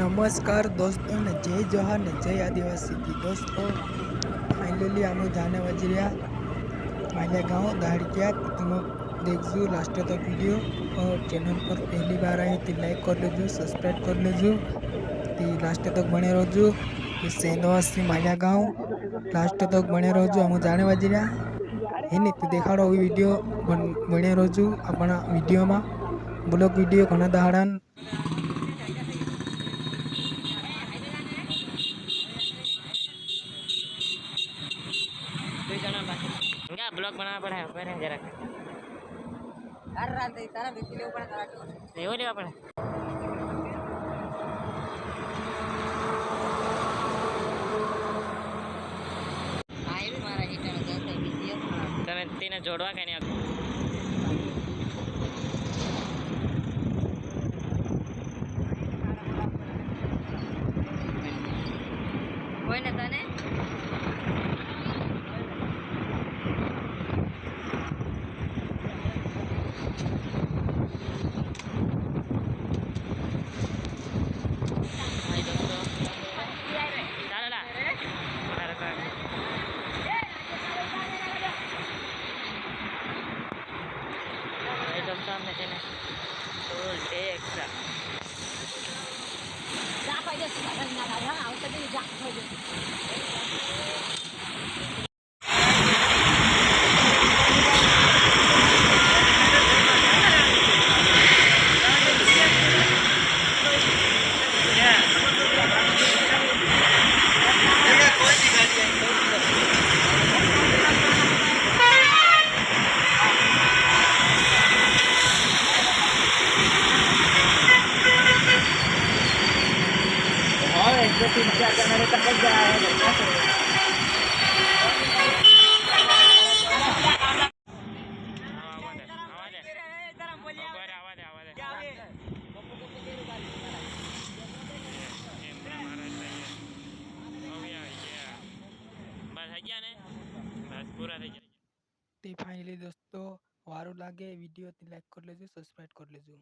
नमस्कार दोस्तों ने जय जोहार ने जय आदिवासी की दोस्तों फाइनली आम जाने वजरिया मालिया गाँव दाड़किया तुम देखजो लास्ट तक वीडियो और चैनल पर पहली बार आए तो लाइक कर लेजो सब्सक्राइब कर लेजो तो लास्ट तक बने रहो। सेंधवासी मालिया गाँव लास्ट तक बने रहो आम जाने वजरिया है नहीं तो देखाड़ो वीडियो बने रहो अपना वीडियो में ब्लॉग वीडियो घना दहाड़न क्या ब्लॉग बनाना पड़ा है ऊपर है जरा रात तारा बिजली ले ऊपर करा लेवो लेवा पड़ा आए भी मारा हीटर जलते बिजली तने तीने जोड़वा के नहीं कोई न तने सामने से टोल टैक्स जा पाहिजे ना ना आवतदी जा पाहिजे फाइनली दोस्तों वारू लागे वीडियो लाइक कर लेजो सब्सक्राइब कर लेजो।